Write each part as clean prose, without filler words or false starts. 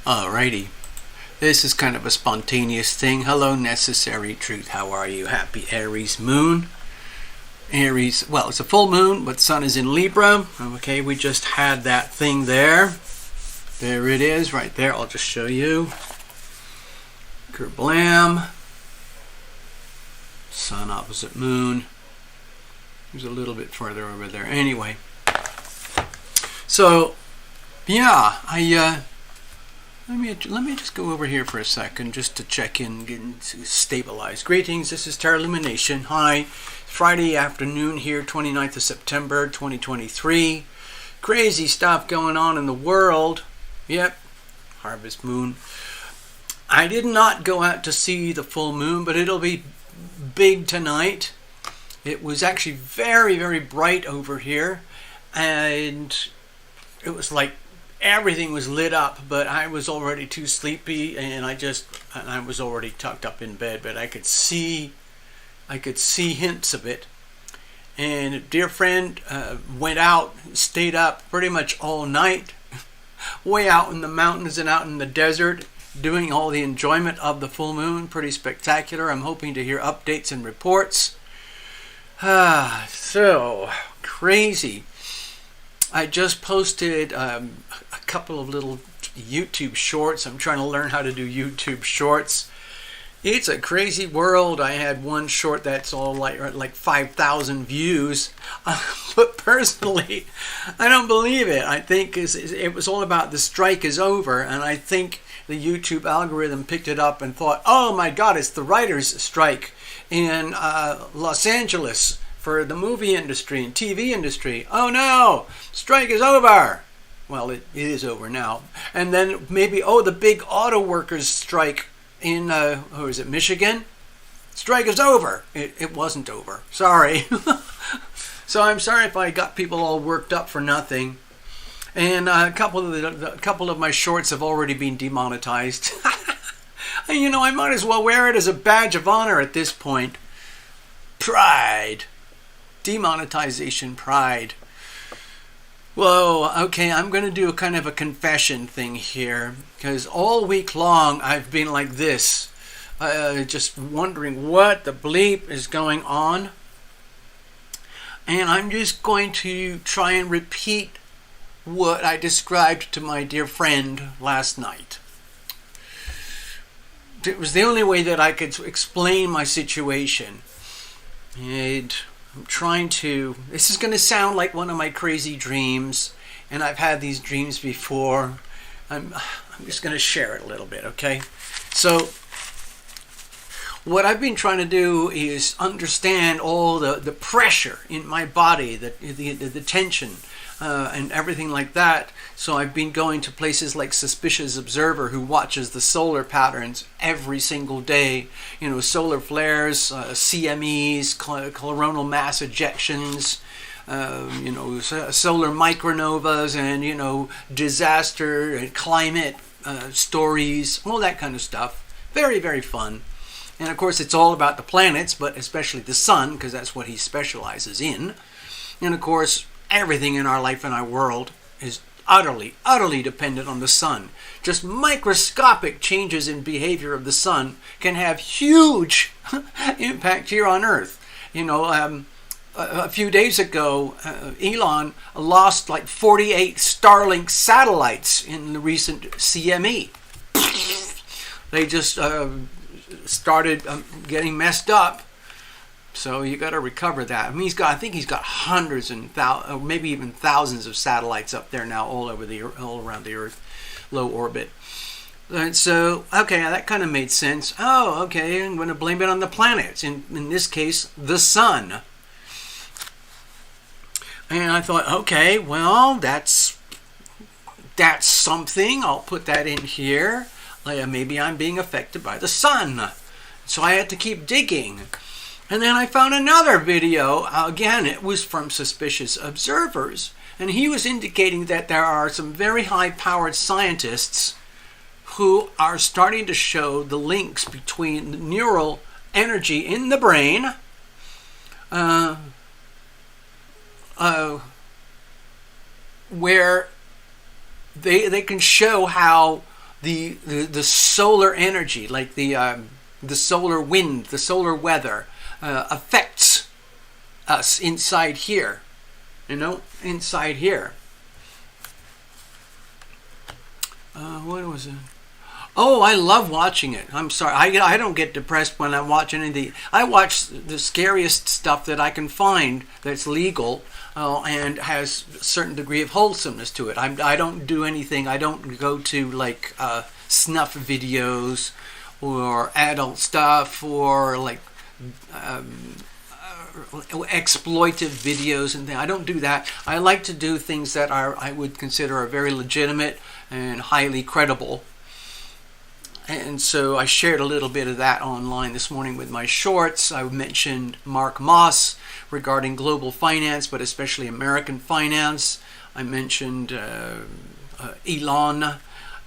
Alrighty. This is kind of a spontaneous thing. Hello, Necessary Truth. How are you? Happy Aries moon. Aries, well, it's a full moon, but sun is in Libra. Okay, we just had that thing there. There it is, right there. I'll just show you. Kerblam. Sun opposite moon. There's a little bit further over there. Anyway. So, yeah, let me just go over here for a second just to check in, get stabilized. Greetings, this is TarotLumination. Hi, Friday afternoon here, 29th of September, 2023. Crazy stuff going on in the world. Yep, harvest moon. I did not go out to see the full moon, but it'll be big tonight. It was actually very, very bright over here, and it was like everything was lit up, but I was already too sleepy, and I was already tucked up in bed, but I could see hints of it. And a dear friend went out, stayed up pretty much all night, way out in the mountains and out in the desert, doing all the enjoyment of the full moon. Pretty spectacular. I'm hoping to hear updates and reports. So crazy. I just posted a couple of little YouTube shorts. I'm trying to learn how to do YouTube shorts. It's a crazy world. I had one short that's all like 5,000 views. But personally, I don't believe it. I think it was all about the strike is over. And I think the YouTube algorithm picked it up and thought, oh my God, it's the writers' strike in Los Angeles for the movie industry and TV industry. Oh no, strike is over. Well, it is over now. And then maybe, the big auto workers strike in, Michigan? Strike is over. It wasn't over. Sorry. So I'm sorry if I got people all worked up for nothing. And a couple of my shorts have already been demonetized. I might as well wear it as a badge of honor at this point. Pride. Demonetization, pride. Whoa, okay, I'm going to do a kind of a confession thing here, because all week long I've been like this, just wondering what the bleep is going on. And I'm just going to try and repeat what I described to my dear friend last night. It was the only way that I could explain my situation. And I'm trying to, this is going to sound like one of my crazy dreams, and I've had these dreams before. I'm just going to share it a little bit, okay? So, what I've been trying to do is understand all the pressure in my body, the tension, and everything like that. So I've been going to places like Suspicious Observer, who watches the solar patterns every single day. Solar flares, CMEs, coronal mass ejections, solar micronovas, and disaster and climate stories, all that kind of stuff. Very, very fun. And of course, it's all about the planets, but especially the sun, because that's what he specializes in. And of course, everything in our life and our world is utterly, utterly dependent on the sun. Just microscopic changes in behavior of the sun can have huge impact here on Earth. A few days ago, Elon lost like 48 Starlink satellites in the recent CME. They just started getting messed up. So you got to recover that. I think he's got hundreds and maybe even thousands of satellites up there now, all around the Earth, low orbit. And so, okay, that kind of made sense. Oh, okay, I'm going to blame it on the planets. In this case, the sun. And I thought, okay, well, that's something. I'll put that in here. Maybe I'm being affected by the sun. So I had to keep digging. And then I found another video. Again, it was from Suspicious Observers. And he was indicating that there are some very high-powered scientists who are starting to show the links between the neural energy in the brain, where they can show how the solar energy, like the solar wind, the solar weather, affects us inside here. Inside here. What was it? Oh, I love watching it. I'm sorry. I don't get depressed when I'm watching anything. I watch the scariest stuff that I can find that's legal and has a certain degree of wholesomeness to it. I don't do anything. I don't go to like snuff videos or adult stuff or like exploitive videos and things. I don't do that. I like to do things that I would consider are very legitimate and highly credible. And so I shared a little bit of that online this morning with my shorts. I mentioned Mark Moss regarding global finance, but especially American finance. I mentioned Elon,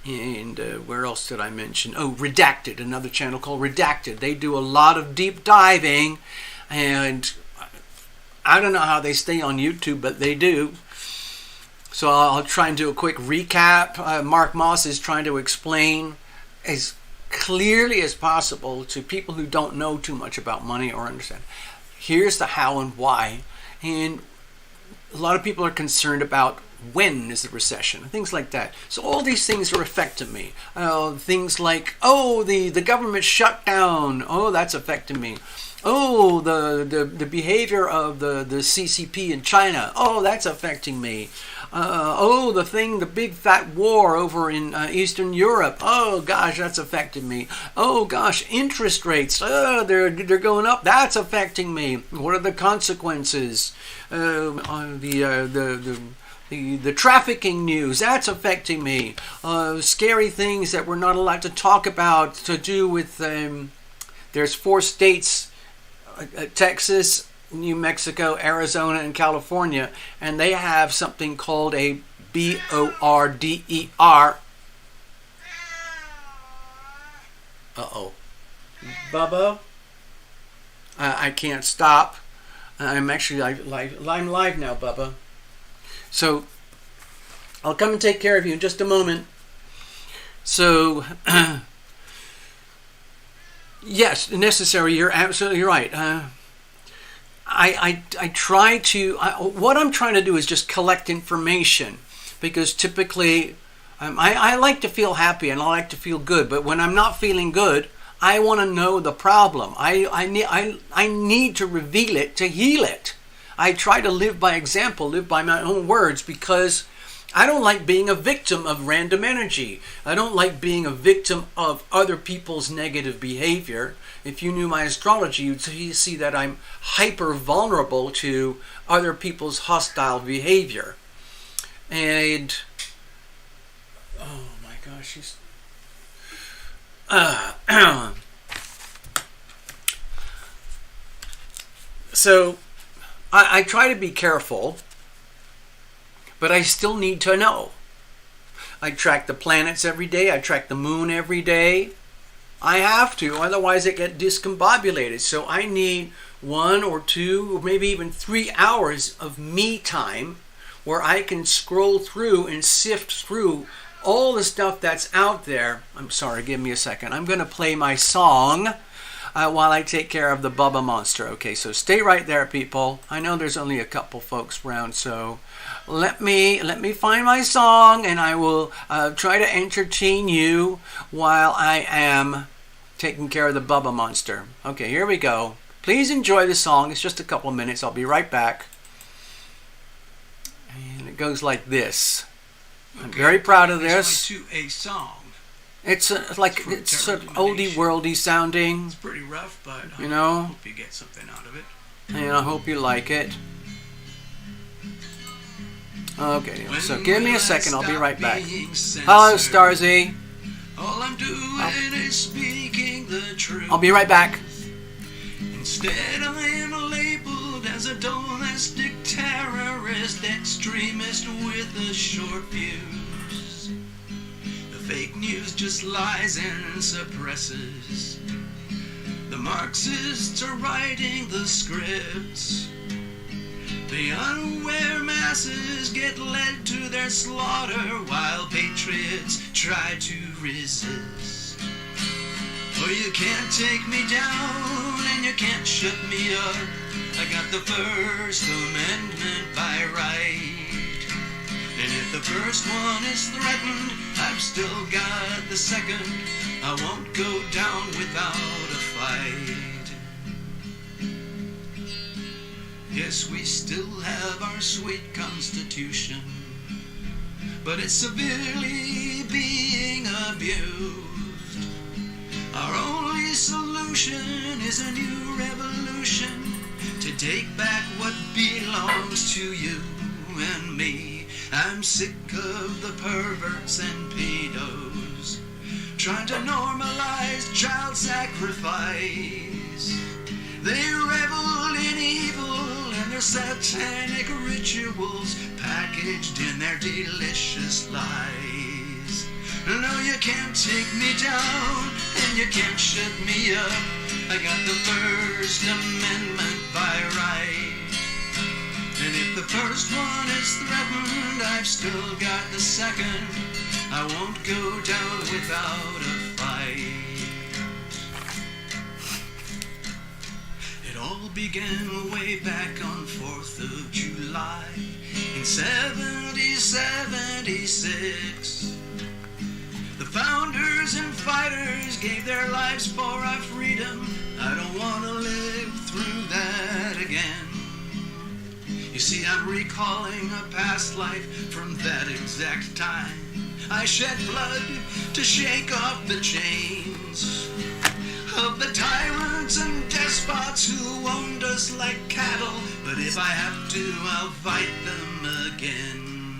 and where else did I mention? Oh, Redacted, another channel called Redacted. They do a lot of deep diving, and I don't know how they stay on YouTube, but they do. So I'll try and do a quick recap. Mark Moss is trying to explain as clearly as possible to people who don't know too much about money or understand. Here's the how and why. And a lot of people are concerned about when is the recession, things like that. So all these things are affecting me. Things like, the government shut down. Oh, that's affecting me. Oh, the behavior of the CCP in China. Oh, that's affecting me. The big fat war over in Eastern Europe. Oh gosh, that's affecting me. Oh gosh, interest rates. They're going up. That's affecting me. What are the consequences? The trafficking news, that's affecting me. Scary things that we're not allowed to talk about to do with. There's 4 states. Texas, New Mexico, Arizona, and California, and they have something called a BORDER. Uh-oh. Bubba? I can't stop. I'm actually live. I'm live now, Bubba. So, I'll come and take care of you in just a moment. So, yes, necessary. You're absolutely right. I try to. What I'm trying to do is just collect information, because typically I like to feel happy and I like to feel good. But when I'm not feeling good, I want to know the problem. I need to reveal it to heal it. I try to live by example, live by my own words, because I don't like being a victim of random energy. I don't like being a victim of other people's negative behavior. If you knew my astrology, you'd see that I'm hyper vulnerable to other people's hostile behavior. And, oh my gosh, so I try to be careful, but I still need to know. I track the planets every day. I track the moon every day. I have to, otherwise I get discombobulated. So I need 1 or 2 or maybe even 3 hours of me time where I can scroll through and sift through all the stuff that's out there. I'm sorry, give me a second. I'm going to play my song while I take care of the Bubba monster. Okay, so stay right there, people. I know there's only a couple folks around, so let me find my song, and I will try to entertain you while I am taking care of the Bubba monster. Okay, here we go. Please enjoy the song. It's just a couple of minutes. I'll be right back. And it goes like this. Okay. I'm very proud of this. To a song. It's like it's sort of oldie worldy sounding. It's pretty rough, but you know, I hope you get something out of it. And I hope you like it. Okay, so give me a second. I'll be right back. Hello, Starzy. All I'm doing is speaking the truth. I'll be right back. Instead, I am labeled as a domestic terrorist, extremist with a short fuse. The fake news just lies and suppresses. The Marxists are writing the scripts. The unaware masses get led to their slaughter while patriots try to resist. Oh, you can't take me down and you can't shut me up. I got the First Amendment by right. And if the first one is threatened, I've still got the second. I won't go down without a fight. Yes, we still have our sweet Constitution, but it's severely being abused. Our only solution is a new revolution to take back what belongs to you and me. I'm sick of the perverts and pedos trying to normalize child sacrifice. They revel in evil and their satanic rituals packaged in their delicious lies. No, you can't take me down and you can't shut me up. I got the First Amendment by right. And if the first one is threatened, I've still got the second. I won't go down without a fight. It all began way back on 4th of July in 1776. The founders and fighters gave their lives for our freedom. I don't want to live through that again. You see, I'm recalling a past life from that exact time. I shed blood to shake off the chains of the tyrants and despots who owned us like cattle. But if I have to, I'll fight them again.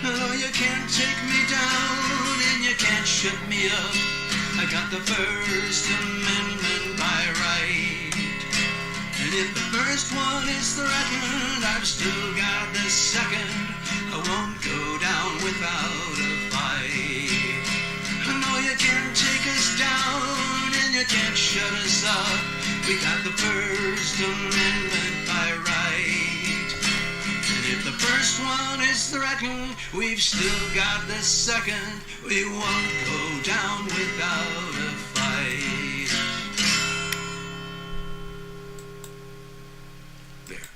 Oh, you can't take me down and you can't shut me up. I got the First Amendment by right. And if the first one is threatened, I've still got the second. I won't go down without a fight. No, you can't take us down and you can't shut us up. We got the First Amendment by right. And if the first one is threatened, we've still got the second. We won't go down without a fight. There.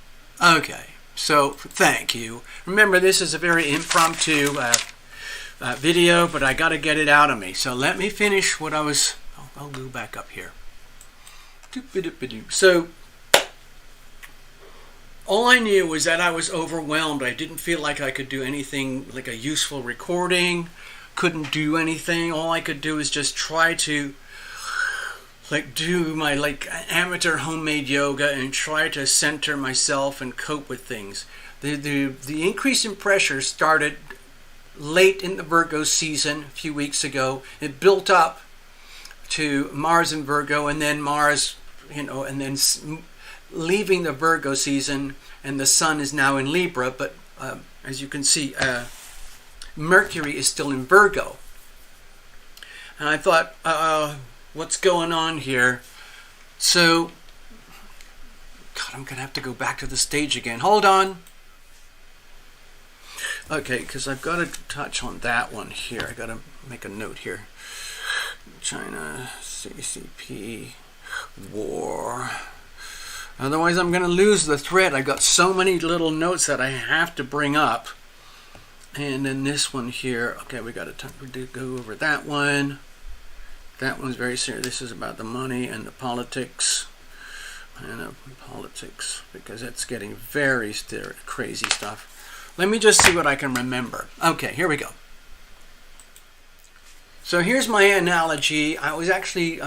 Okay, so thank you. Remember, this is a very impromptu video, but I got to get it out of me. So let me finish what I was... I'll go back up here. So all I knew was that I was overwhelmed. I didn't feel like I could do anything like a useful recording. Couldn't do anything. All I could do is just try to do my amateur homemade yoga and try to center myself and cope with things. The increase in pressure started late in the Virgo season a few weeks ago. It built up to Mars in Virgo, and then Mars, and then leaving the Virgo season, and the Sun is now in Libra, but as you can see, Mercury is still in Virgo. And I thought, what's going on here? So, God, I'm going to have to go back to the stage again. Hold on. Okay, because I've got to touch on that one here. I got to make a note here. China, CCP, war. Otherwise, I'm going to lose the thread. I got so many little notes that I have to bring up. And then this one here. Okay, we got to go over that one. That one's very serious. This is about the money and the politics. Because it's getting very crazy stuff. Let me just see what I can remember. Okay, here we go. So here's my analogy. I was actually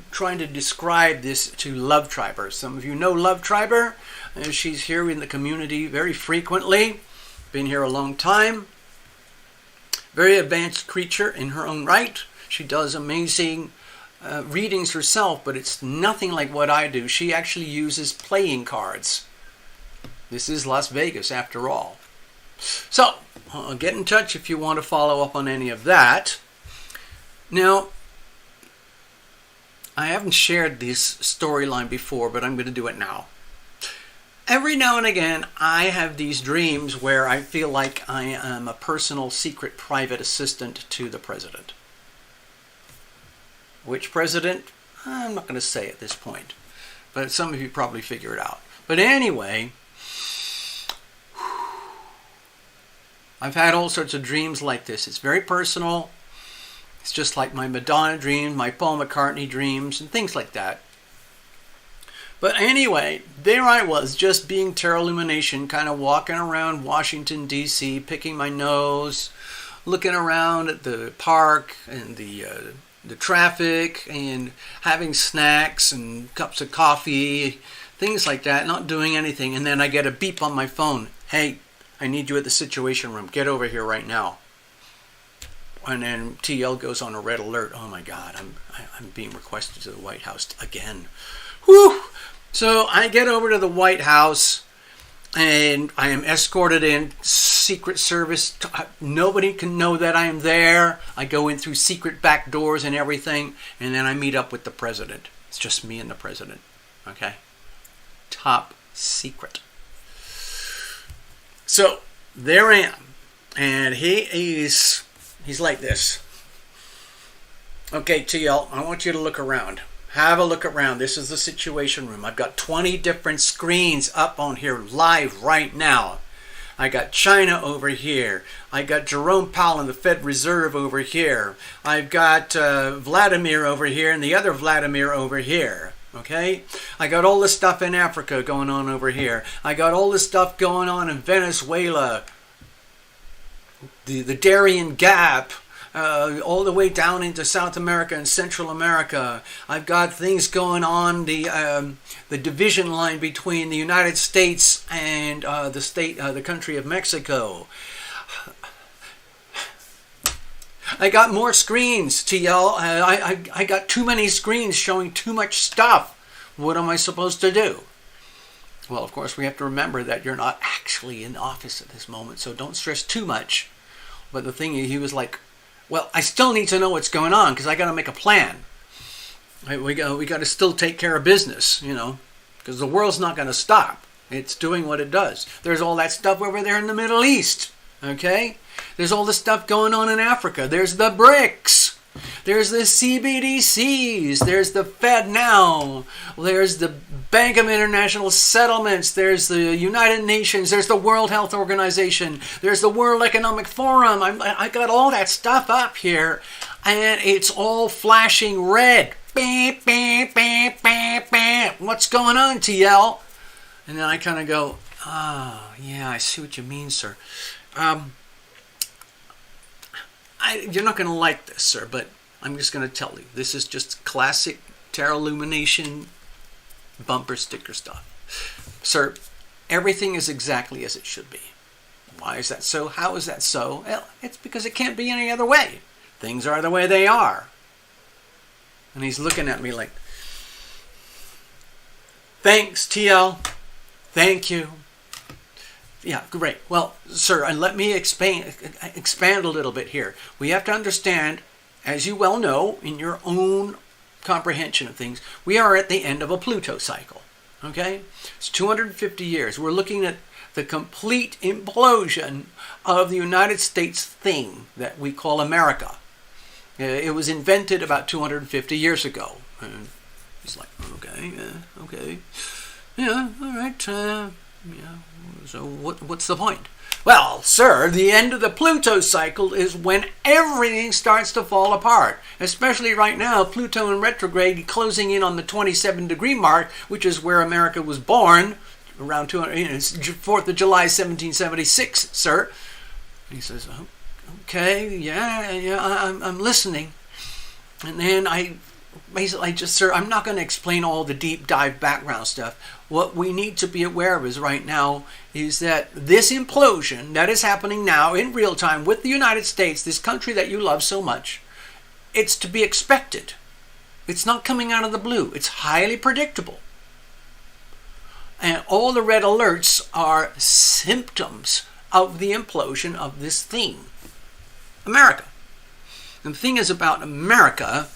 trying to describe this to Love Triber. Some of you know Love Triber. She's here in the community very frequently. Been here a long time. Very advanced creature in her own right. She does amazing readings herself, but it's nothing like what I do. She actually uses playing cards. This is Las Vegas after all. So, get in touch if you want to follow up on any of that. Now, I haven't shared this storyline before, but I'm going to do it now. every now and again, I have these dreams where I feel like I am a personal, secret, private assistant to the president. Which president? I'm not going to say at this point, but some of you probably figure it out. But anyway, I've had all sorts of dreams like this. It's very personal. It's just like my Madonna dreams, my Paul McCartney dreams, and things like that. But anyway, there I was, just being TarotLumination, kind of walking around Washington, D.C., picking my nose, looking around at the park and the traffic, and having snacks and cups of coffee, things like that, not doing anything. And then I get a beep on my phone. Hey, I need you at the Situation Room. Get over here right now. And then TL goes on a red alert. Oh my God, I'm being requested to the White House again. Whew! So I get over to the White House, and I am escorted in, Secret Service. Nobody can know that I am there. I go in through secret back doors and everything, and then I meet up with the president. It's just me and the president, okay? Top secret. So there I am, and he's like this. Okay, TL, I want you to look around. Have a look around. This is the Situation Room. I've got 20 different screens up on here live right now. I got China over here. I got Jerome Powell and the Fed Reserve over here. I've got Vladimir over here and the other Vladimir over here. Okay? I got all this stuff in Africa going on over here. I got all this stuff going on in Venezuela. The Darien Gap. All the way down into South America and Central America. I've got things going on, the division line between the United States and the country of Mexico. I got more screens, TL. I got too many screens showing too much stuff. What am I supposed to do? Well, of course, we have to remember that you're not actually in office at this moment, so don't stress too much. But the thing is, he was like, well, I still need to know what's going on because I got to make a plan. We got to still take care of business, you know, because the world's not going to stop. It's doing what it does. There's all that stuff over there in the Middle East, okay? There's all the stuff going on in Africa. There's the BRICS. There's the CBDCs. There's the Fed now. There's the Bank of International Settlements. There's the United Nations. There's the World Health Organization. There's the World Economic Forum. I got all that stuff up here, and it's all flashing red. Beep, beep, beep, beep, beep. What's going on, TL? And then I kind of go, yeah, I see what you mean, sir. You're not going to like this, sir, but I'm just going to tell you. This is just classic TarotLumination bumper sticker stuff. Sir, everything is exactly as it should be. Why is that so? How is that so? Well, it's because it can't be any other way. Things are the way they are. And he's looking at me like, thanks, TL. Thank you. Yeah, great. Well, sir, and let me expand a little bit here. We have to understand, as you well know, in your own comprehension of things, we are at the end of a Pluto cycle. Okay? It's 250 years. We're looking at the complete implosion of the United States thing that we call America. It was invented about 250 years ago. And he's like, okay, yeah, all right, yeah. So what's the point? Well, sir, the end of the Pluto cycle is when everything starts to fall apart. Especially right now, Pluto in retrograde closing in on the 27-degree mark, which is where America was born, around 4th of July, 1776, sir. And he says, okay, yeah, I'm listening. And then I just, sir, I'm not going to explain all the deep dive background stuff. What we need to be aware of is right now is that this implosion that is happening now in real time with the United States, this country that you love so much, it's to be expected. It's not coming out of the blue. It's highly predictable. And all the red alerts are symptoms of the implosion of this thing, America. And the thing is about America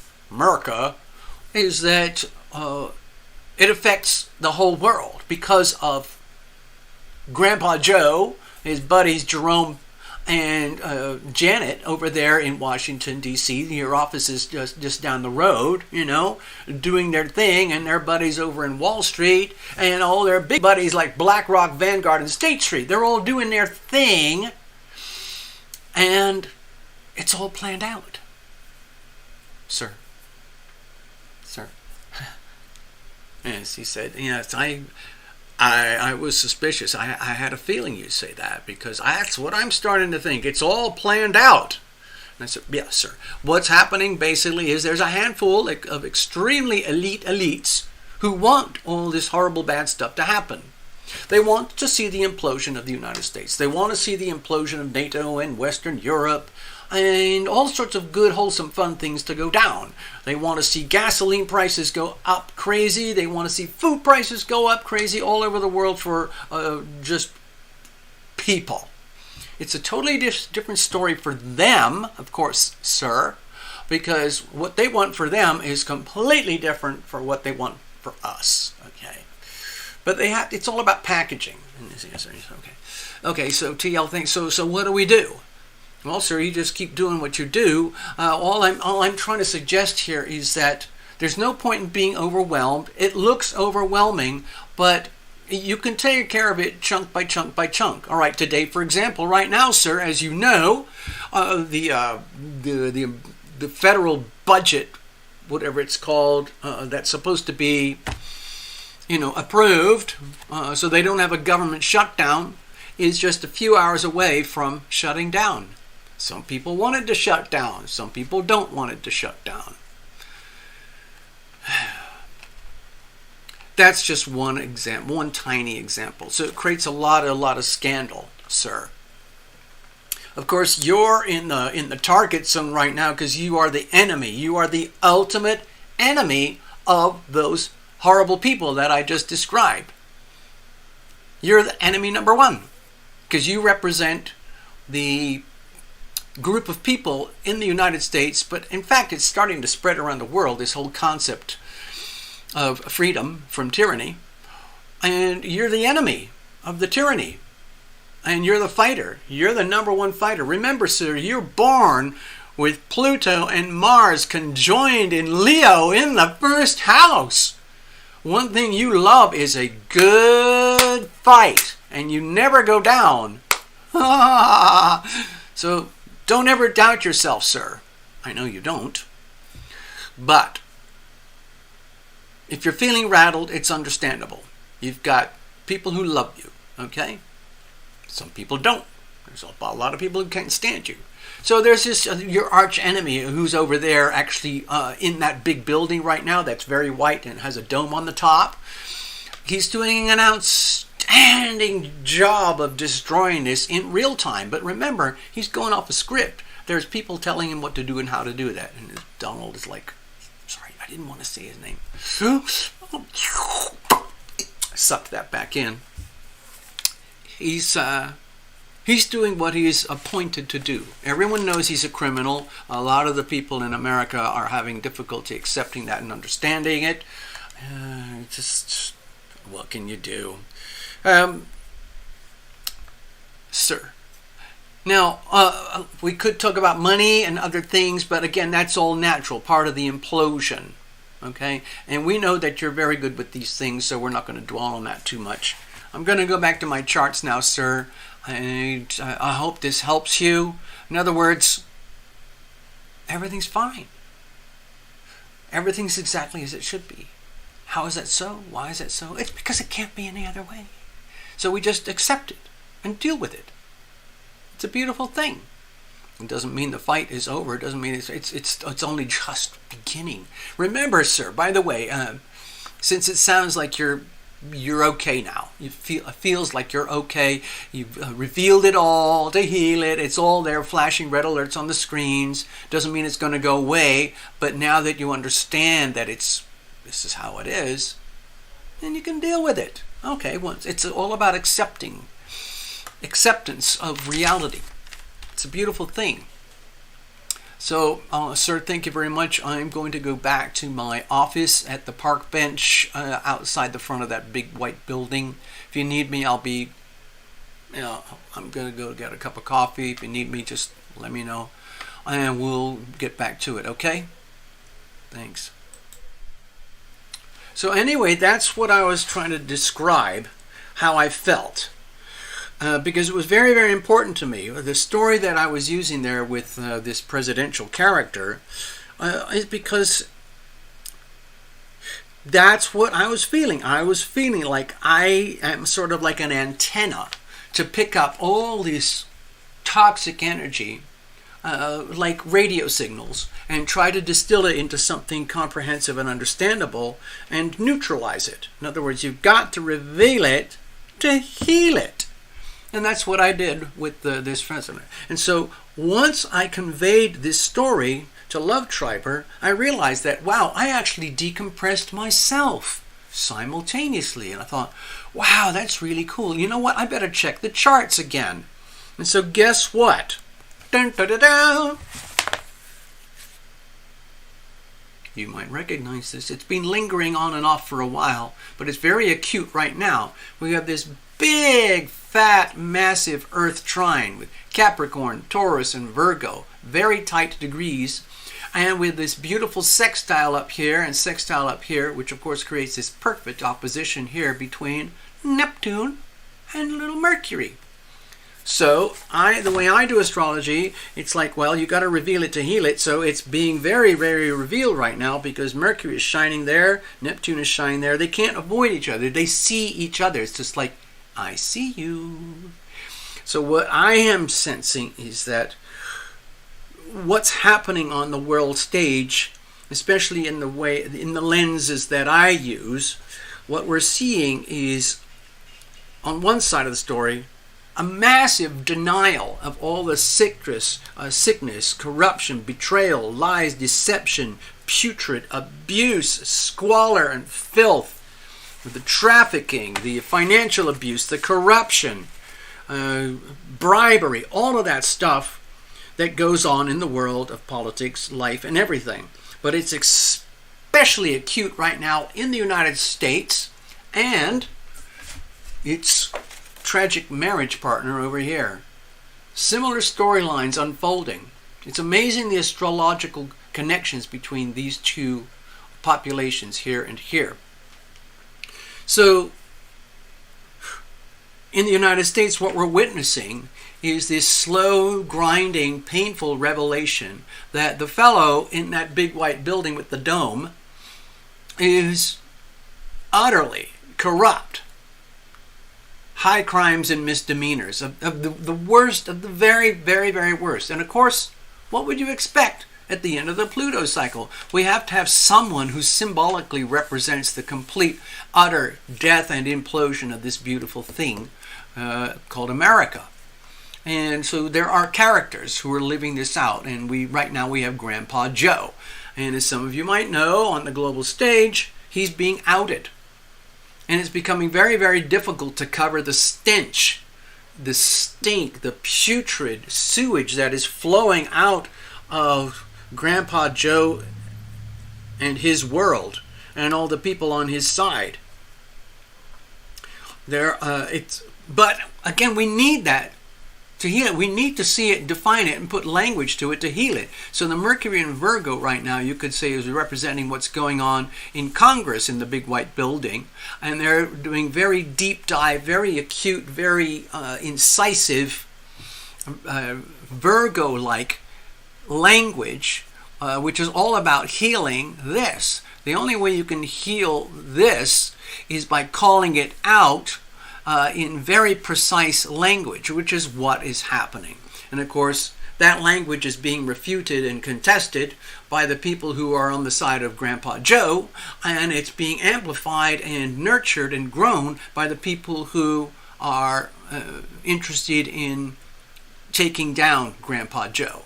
is that it affects the whole world because of Grandpa Joe, his buddies Jerome and Janet over there in Washington, D.C. Your office is just down the road, doing their thing, and their buddies over in Wall Street, and all their big buddies like BlackRock, Vanguard, and State Street. They're all doing their thing, and it's all planned out. Sir. Yes, he said, yes, I was suspicious. I had a feeling you'd say that, because that's what I'm starting to think. It's all planned out. And I said, yes, sir. What's happening basically is there's a handful of extremely elites who want all this horrible bad stuff to happen. They want to see the implosion of the United States. They want to see the implosion of NATO and Western Europe and all sorts of good, wholesome, fun things to go down. They want to see gasoline prices go up crazy. They want to see food prices go up crazy all over the world for just people. It's a totally different story for them, of course, sir, because what they want for them is completely different for what they want for us. Okay, but it's all about packaging. Okay. So TL thinks. So what do we do? Well, sir, you just keep doing what you do. All I'm trying to suggest here is that there's no point in being overwhelmed. It looks overwhelming, but you can take care of it chunk by chunk by chunk. All right, today, for example, right now, sir, as you know, the federal budget, whatever it's called, that's supposed to be, approved, so they don't have a government shutdown, is just a few hours away from shutting down. Some people want it to shut down. Some people don't want it to shut down. That's just one example, one tiny example. So it creates a lot of scandal, sir. Of course, you're in the target zone right now because you are the enemy. You are the ultimate enemy of those horrible people that I just described. You're the enemy number one because you represent the group of people in the United States, but in fact it's starting to spread around the world, this whole concept of freedom from tyranny, and you're the enemy of the tyranny, and you're the fighter. You're the number one fighter. Remember, sir, you're born with Pluto and Mars conjoined in Leo in the first house. One thing you love is a good fight, and you never go down. So don't ever doubt yourself, sir. I know you don't. But if you're feeling rattled, it's understandable. You've got people who love you, okay? Some people don't. There's a lot of people who can't stand you. So there's this your arch enemy who's over there actually in that big building right now that's very white and has a dome on the top. He's doing an outstanding job of destroying this in real time. But remember, he's going off a script. There's people telling him what to do and how to do that. And Donald is like, sorry, I didn't want to say his name. Sucked that back in. He's doing what he's appointed to do. Everyone knows he's a criminal. A lot of the people in America are having difficulty accepting that and understanding it. Just what can you do? Sir. Now, we could talk about money and other things, but again, that's all natural, part of the implosion. Okay? And we know that you're very good with these things, so we're not going to dwell on that too much. I'm going to go back to my charts now, sir. I hope this helps you. In other words, everything's fine. Everything's exactly as it should be. How is that so? Why is that so? It's because it can't be any other way. So we just accept it and deal with it. It's a beautiful thing. It doesn't mean the fight is over. It doesn't mean it's only just beginning. Remember, sir, by the way, since it sounds like you're okay now. It feels like you're okay. You've revealed it all to heal it. It's all there, flashing red alerts on the screens. Doesn't mean it's going to go away. But now that you understand that this is how it is, then you can deal with it. Okay, well, it's all about acceptance of reality. It's a beautiful thing. So, sir, thank you very much. I'm going to go back to my office at the park bench outside the front of that big white building. If you need me, I'll be I'm going to go get a cup of coffee. If you need me, just let me know. And we'll get back to it, okay? Thanks. So anyway, that's what I was trying to describe, how I felt. Because it was very, very important to me. The story that I was using there with this presidential character is because that's what I was feeling. I was feeling like I am sort of like an antenna to pick up all this toxic energy, like radio signals, and try to distill it into something comprehensive and understandable and neutralize it. In other words, you've got to reveal it to heal it. And that's what I did with this president. And so once I conveyed this story to Love Triber, I realized that, wow, I actually decompressed myself simultaneously. And I thought, wow, that's really cool. You know what? I better check the charts again. And so guess what? Dun, dun, dun, dun. You might recognize this. It's been lingering on and off for a while, but it's very acute right now. We have this big, fat, massive Earth trine with Capricorn, Taurus, and Virgo, very tight degrees, and with this beautiful sextile up here and sextile up here, which of course creates this perfect opposition here between Neptune and little Mercury. So the way I do astrology, it's like, well, you got to reveal it to heal it. So it's being very, very revealed right now because Mercury is shining there, Neptune is shining there. They can't avoid each other. They see each other. It's just like, I see you. So what I am sensing is that what's happening on the world stage, especially in the lenses that I use, what we're seeing is, on one side of the story, a massive denial of all the sickness, corruption, betrayal, lies, deception, putrid abuse, squalor, and filth, the trafficking, the financial abuse, the corruption, bribery, all of that stuff that goes on in the world of politics, life, and everything. But it's especially acute right now in the United States, and its tragic marriage partner over here. Similar storylines unfolding. It's amazing the astrological connections between these two populations here and here. So, in the United States, what we're witnessing is this slow, grinding, painful revelation that the fellow in that big white building with the dome is utterly corrupt. High crimes and misdemeanors of the worst, of the very, very, very worst. And of course, what would you expect at the end of the Pluto cycle? We have to have someone who symbolically represents the complete, utter death and implosion of this beautiful thing called America. And so there are characters who are living this out. And right now we have Grandpa Joe. And as some of you might know, on the global stage, he's being outed. And it's becoming very, very difficult to cover the stench, the stink, the putrid sewage that is flowing out of Grandpa Joe and his world and all the people on his side. But again, we need that to heal it. We need to see it, define it, and put language to it to heal it. So the Mercury in Virgo right now, you could say, is representing what's going on in Congress in the big white building. And they're doing very deep dive, very acute, very incisive, Virgo-like language, which is all about healing this. The only way you can heal this is by calling it out in very precise language, which is what is happening. And of course, that language is being refuted and contested by the people who are on the side of Grandpa Joe, and it's being amplified and nurtured and grown by the people who are interested in taking down Grandpa Joe.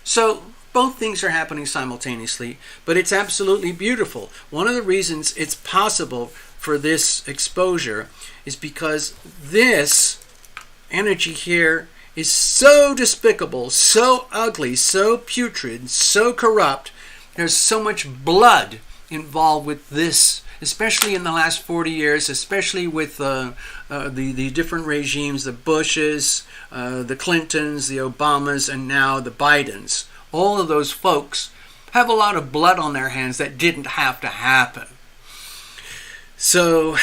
So both things are happening simultaneously, but it's absolutely beautiful. One of the reasons it's possible for this exposure is because this energy here is so despicable, so ugly, so putrid, so corrupt. There's so much blood involved with this especially in the last 40 years, especially with the different regimes, the Bushes, the Clintons, the Obamas, and now the Bidens. All of those folks have a lot of blood on their hands that didn't have to happen. So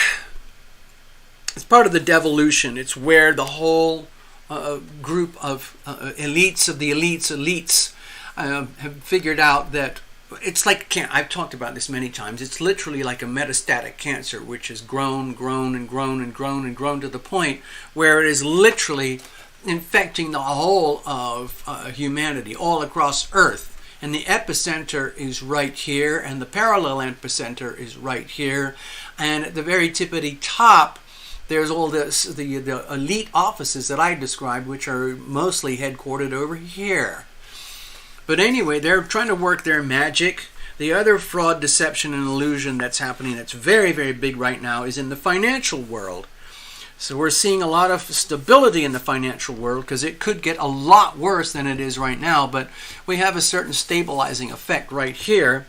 it's part of the devolution. It's where the whole group of elites of the elites have figured out that it's like, I've talked about this many times, it's literally like a metastatic cancer, which has grown to the point where it is literally infecting the whole of humanity all across Earth. And the epicenter is right here, and the parallel epicenter is right here. And at the very tippity top, there's all the elite offices that I described, which are mostly headquartered over here. But anyway, they're trying to work their magic. The other fraud, deception, and illusion that's happening that's very, very big right now is in the financial world. So we're seeing a lot of stability in the financial world because it could get a lot worse than it is right now, but we have a certain stabilizing effect right here.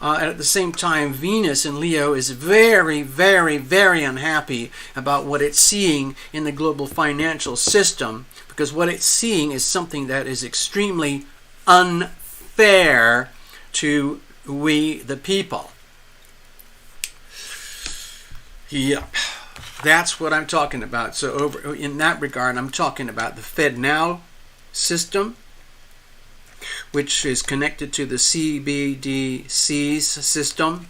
And at the same time, Venus in Leo is very, very, very unhappy about what it's seeing in the global financial system, because what it's seeing is something that is extremely unfair to we the people. Yep. That's what I'm talking about. So over in that regard, I'm talking about the FedNow system, which is connected to the CBDC's system.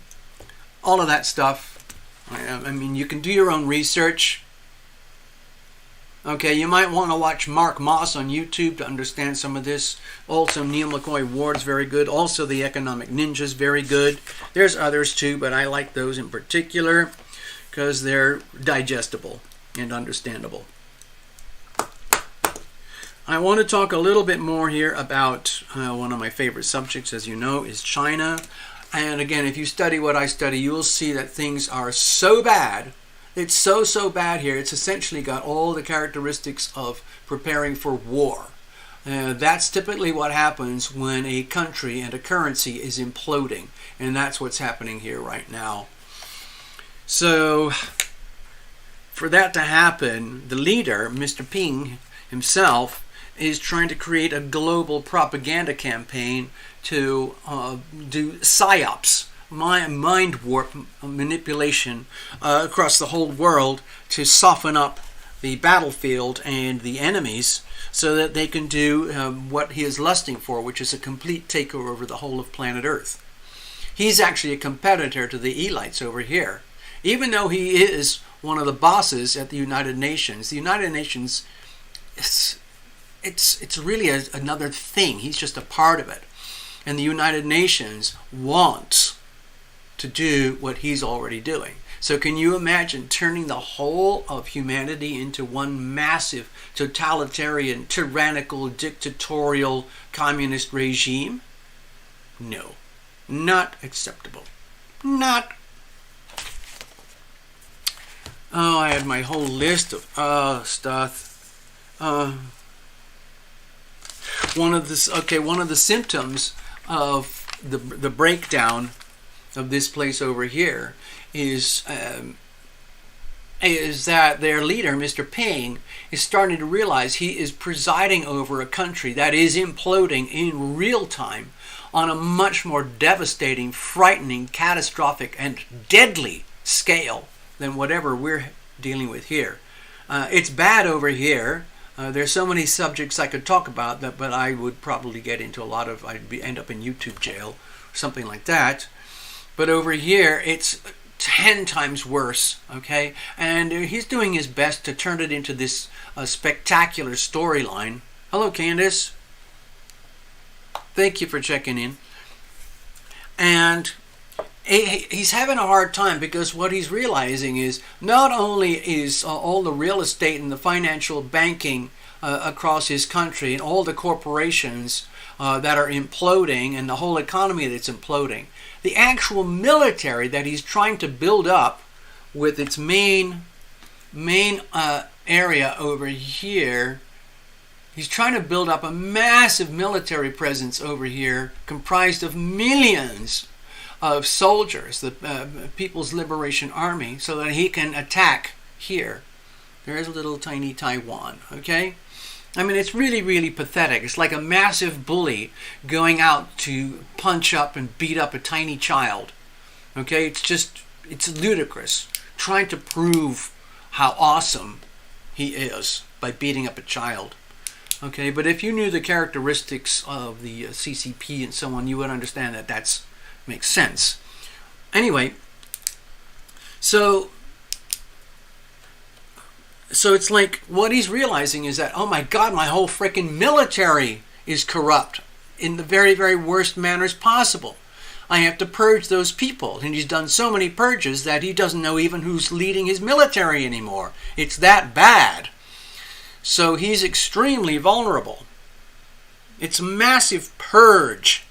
All of that stuff. I mean, you can do your own research. Okay, you might want to watch Mark Moss on YouTube to understand some of this. Also, Neil McCoy Ward's very good. Also, the Economic Ninja's very good. There's others too, but I like those in particular because they're digestible and understandable. I want to talk a little bit more here about one of my favorite subjects, as you know, is China. And again, if you study what I study, you will see that things are so bad. It's so bad here. It's essentially got all the characteristics of preparing for war. That's typically what happens when a country and a currency is imploding. And that's what's happening here right now. So, for that to happen, the leader, Mr. Ping himself, is trying to create a global propaganda campaign to do psyops, mind warp manipulation across the whole world to soften up the battlefield and the enemies so that they can do what he is lusting for, which is a complete takeover over the whole of planet Earth. He's actually a competitor to the elites over here. Even though he is one of the bosses at the United Nations it's really another thing. He's just a part of it. And the United Nations wants to do what he's already doing. So can you imagine turning the whole of humanity into one massive totalitarian, tyrannical, dictatorial, communist regime? No. Not acceptable. Not. Oh, I had my whole list of stuff. One of the symptoms of the breakdown of this place over here is that their leader, Mr. Ping, is starting to realize he is presiding over a country that is imploding in real time on a much more devastating, frightening, catastrophic, and deadly scale than whatever we're dealing with here. It's bad over here. There's so many subjects I could talk about that, but I would probably get into a lot of, end up in YouTube jail, something like that. But over here, it's 10 times worse, okay? And he's doing his best to turn it into this spectacular storyline. Hello, Candace. Thank you for checking in. And he's having a hard time because what he's realizing is not only is all the real estate and the financial banking across his country and all the corporations that are imploding and the whole economy that's imploding, the actual military that he's trying to build up with its main area over here, he's trying to build up a massive military presence over here comprised of millions of soldiers, the People's Liberation Army, so that he can attack here. There's little tiny Taiwan, okay? I mean, it's really, really pathetic. It's like a massive bully going out to punch up and beat up a tiny child, okay? It's ludicrous, trying to prove how awesome he is by beating up a child. Okay, but if you knew the characteristics of the CCP and so on, you would understand that that's makes sense. Anyway, so it's like what he's realizing is that, oh my God, my whole freaking military is corrupt in the very, very worst manners possible. I have to purge those people. And he's done so many purges that he doesn't know even who's leading his military anymore. It's that bad. So he's extremely vulnerable. It's a massive purge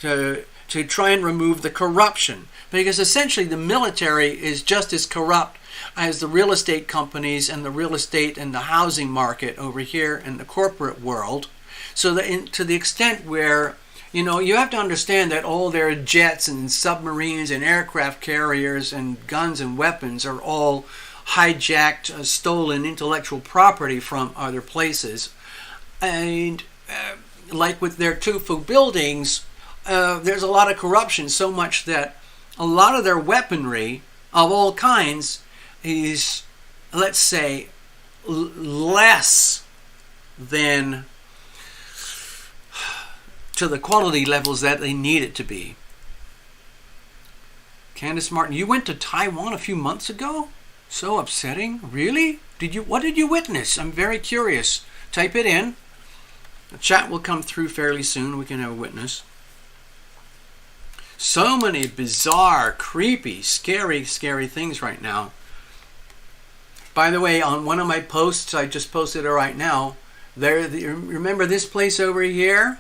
to try and remove the corruption. Because essentially the military is just as corrupt as the real estate companies and the real estate and the housing market over here in the corporate world. So that to the extent where, you know, you have to understand that all their jets and submarines and aircraft carriers and guns and weapons are all hijacked, stolen intellectual property from other places. And like with their Tufu buildings, there's a lot of corruption, so much that a lot of their weaponry of all kinds is, let's say, less than to the quality levels that they need it to be. Candace Martin, you went to Taiwan a few months ago? So upsetting. Really? What did you witness? I'm very curious. Type it in. The chat will come through fairly soon. We can have a witness. So many bizarre, creepy, scary things right now. By the way, on one of my posts, I just posted it right now. Remember this place over here?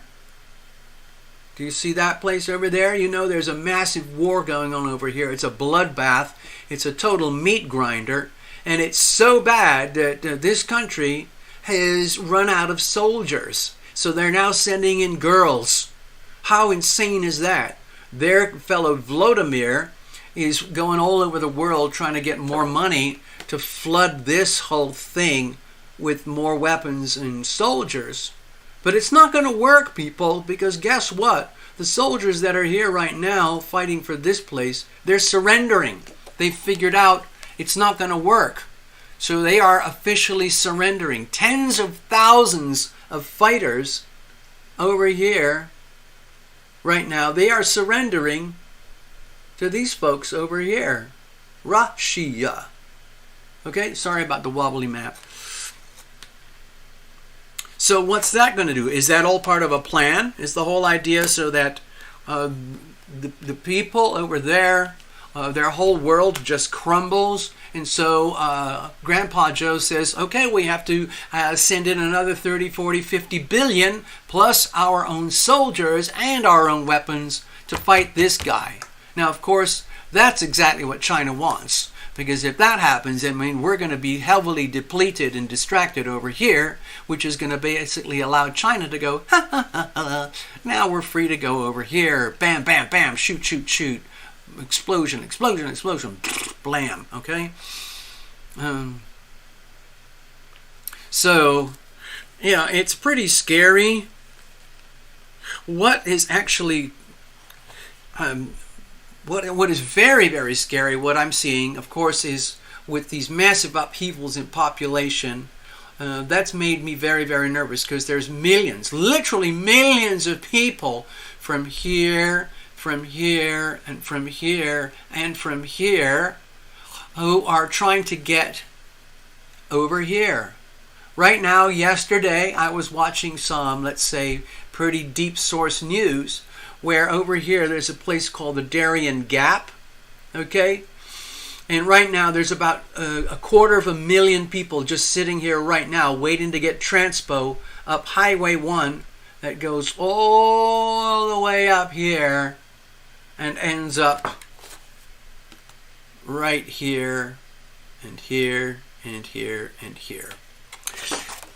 Do you see that place over there? You know there's a massive war going on over here. It's a bloodbath. It's a total meat grinder. And it's so bad that this country has run out of soldiers. So they're now sending in girls. How insane is that? Their fellow Vladimir is going all over the world trying to get more money to flood this whole thing with more weapons and soldiers. But it's not going to work, people, because guess what? The soldiers that are here right now fighting for this place, they're surrendering. They've figured out it's not going to work. So they are officially surrendering. Tens of thousands of fighters over here right now, they are surrendering to these folks over here. Russia. Okay, sorry about the wobbly map. So what's that going to do? Is that all part of a plan? Is the whole idea so that the people over there, their whole world just crumbles? And so Grandpa Joe says, okay, we have to send in another 30, 40, 50 billion plus our own soldiers and our own weapons to fight this guy. Now, of course, that's exactly what China wants. Because if that happens, I mean, we're going to be heavily depleted and distracted over here, which is going to basically allow China to go, ha, ha, ha, ha. Now we're free to go over here. Bam, bam, bam, shoot, shoot, shoot. Explosion, explosion, explosion. Blam, okay? So, yeah, it's pretty scary. What is actually... What is very, very scary, what I'm seeing, of course, is with these massive upheavals in population, that's made me very, very nervous because there's millions, literally millions of people from here, and from here, and from here, who are trying to get over here. Right now, yesterday, I was watching some, let's say, pretty deep source news, where over here there's a place called the Darien Gap, okay? And right now there's about 250,000 people just sitting here right now waiting to get transpo up Highway 1 that goes all the way up here and ends up right here and here and here and here.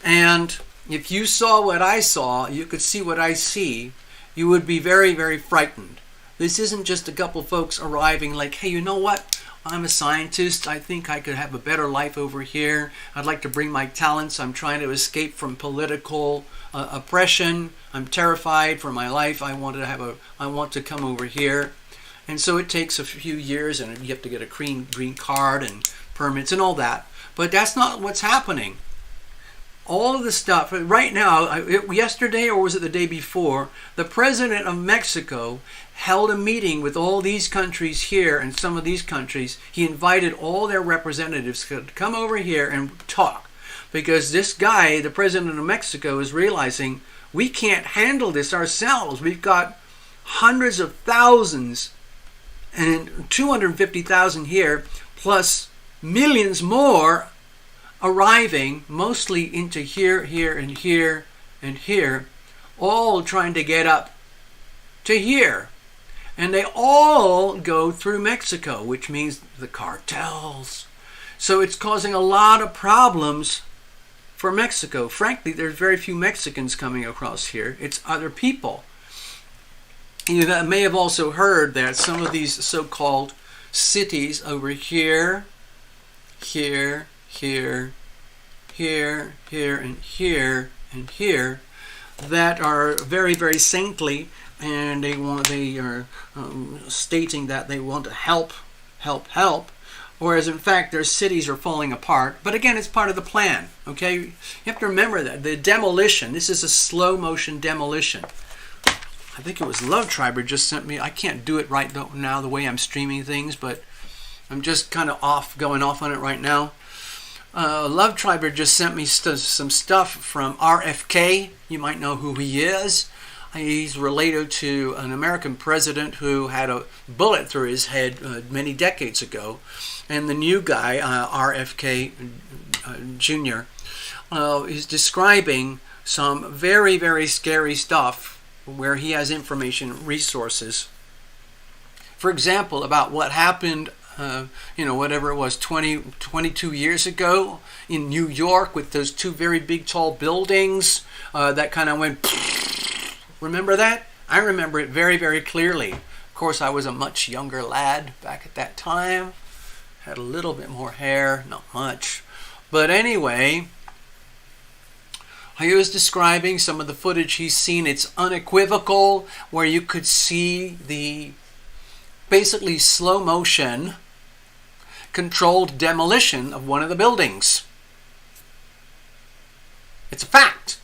And if you saw what I saw, you could see what I see, you would be very, very frightened. This isn't just a couple folks arriving like, hey, you know what? I'm a scientist. I think I could have a better life over here. I'd like to bring my talents. I'm trying to escape from political oppression. I'm terrified for my life. I want to come over here. And so it takes a few years, and you have to get a green card and permits and all that. But that's not what's happening. All of the stuff right now, yesterday or was it the day before, the president of Mexico held a meeting with all these countries here and some of these countries. He invited all their representatives to come over here and talk, because this guy, the president of Mexico, is realizing we can't handle this ourselves. We've got hundreds of thousands and 250,000 here, plus millions more arriving, mostly into here, here, and here, and here, all trying to get up to here. And they all go through Mexico, which means the cartels. So it's causing a lot of problems for Mexico. Frankly, there's very few Mexicans coming across here. It's other people. You may have also heard that some of these so-called cities over here, here, here, here, here, and here, and here, that are very, very saintly, and they are stating that they want to help, whereas in fact their cities are falling apart. But again, it's part of the plan, okay? You have to remember that the demolition, this is a slow motion demolition. I think it was Love Triber just sent me, I can't do it right now the way I'm streaming things, but I'm just kind of going off on it right now. Love Triber just sent me some stuff from RFK. You might know who he is. He's related to an American president who had a bullet through his head many decades ago. And the new guy, RFK Jr., is describing some very, very scary stuff where he has information resources. For example, about what happened, whatever it was, 22 years ago in New York with those two very big, tall buildings that kind of went... Remember that? I remember it very, very clearly. Of course, I was a much younger lad back at that time. Had a little bit more hair, not much. But anyway, he was describing some of the footage he's seen. It's unequivocal, where you could see the basically slow motion controlled demolition of one of the buildings. It's a fact.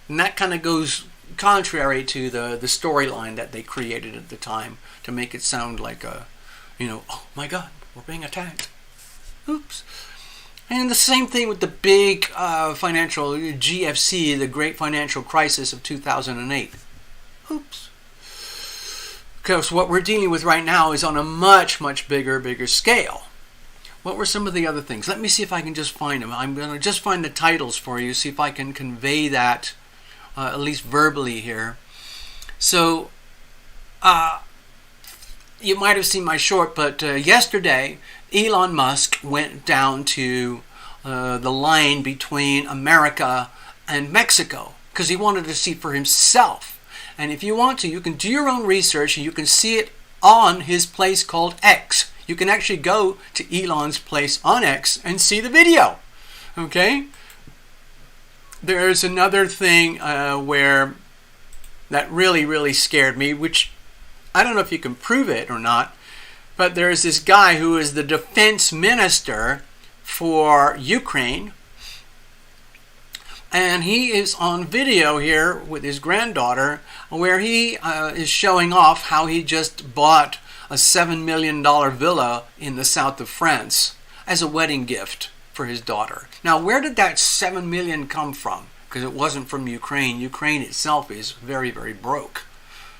And that kind of goes contrary to the storyline that they created at the time to make it sound like oh my God, we're being attacked. Oops. And the same thing with the big financial GFC, the Great Financial Crisis of 2008. Oops. Because what we're dealing with right now is on a much, much bigger scale. What were some of the other things? Let me see if I can just find them. I'm going to just find the titles for you, see if I can convey that at least verbally here. So, you might have seen my short, but yesterday, Elon Musk went down to the line between America and Mexico because he wanted to see for himself. And if you want to, you can do your own research and you can see it on his place called X. You can actually go to Elon's place on X and see the video. Okay? There's another thing where that really, really scared me, which I don't know if you can prove it or not, but there's this guy who is the defense minister for Ukraine, and he is on video here with his granddaughter where he is showing off how he just bought a $7 million villa in the south of France as a wedding gift for his daughter. Now, where did that $7 million come from? Because it wasn't from Ukraine. Ukraine itself is very, very broke.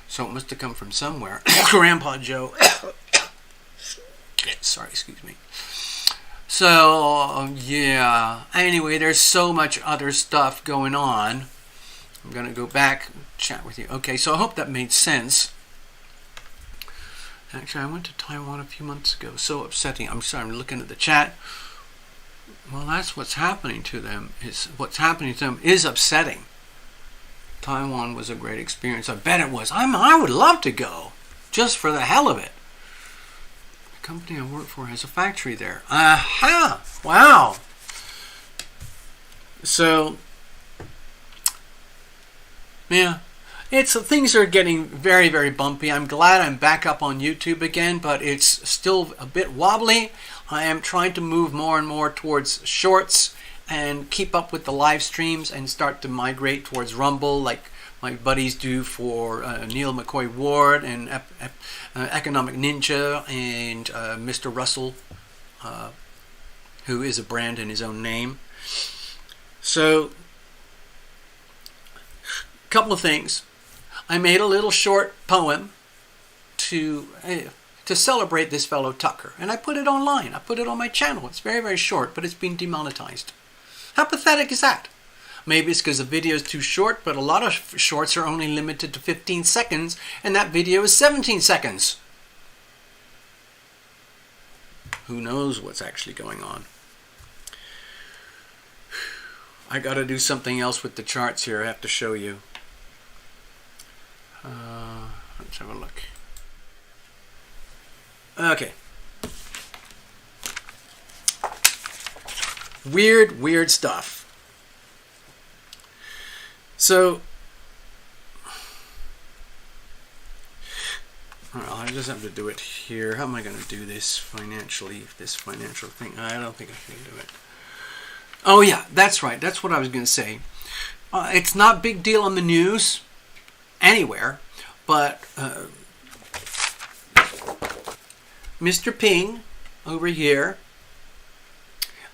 So it must have come from somewhere. Grandpa Joe. Sorry, excuse me. So, yeah. Anyway, there's so much other stuff going on. I'm going to go back and chat with you. Okay, so I hope that made sense. Actually, I went to Taiwan a few months ago. So upsetting. I'm sorry, I'm looking at the chat. Well, that's what's happening to them. What's happening to them is upsetting. Taiwan was a great experience. I bet it was. I would love to go, just for the hell of it. The company I work for has a factory there. Aha! Wow! So, yeah. Things are getting very, very bumpy. I'm glad I'm back up on YouTube again, but it's still a bit wobbly. I am trying to move more and more towards shorts and keep up with the live streams and start to migrate towards Rumble like my buddies do for Neil McCoy Ward and Economic Ninja and Mr. Russell, who is a brand in his own name. So, a couple of things. I made a little short poem to celebrate this fellow Tucker, and I put it online. I put it on my channel. It's very, very short, but it's been demonetized. How pathetic is that? Maybe it's because the video is too short, but a lot of shorts are only limited to 15 seconds, and that video is 17 seconds. Who knows what's actually going on? I got to do something else with the charts here. I have to show you. Let's have a look. Okay. Weird stuff. So, I just have to do it here. How am I going to do this financially? This financial thing? I don't think I can do it. Oh yeah, that's right. That's what I was going to say. It's not a big deal on the news anywhere, but Mr. Ping over here,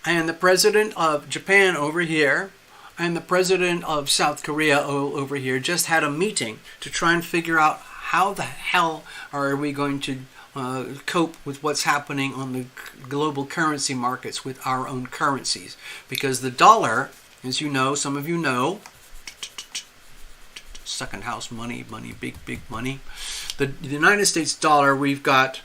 and the president of Japan over here, and the president of South Korea over here just had a meeting to try and figure out how the hell are we going to cope with what's happening on the global currency markets with our own currencies. Because the dollar, as you know, some of you know, second house money, big money. The United States dollar we've got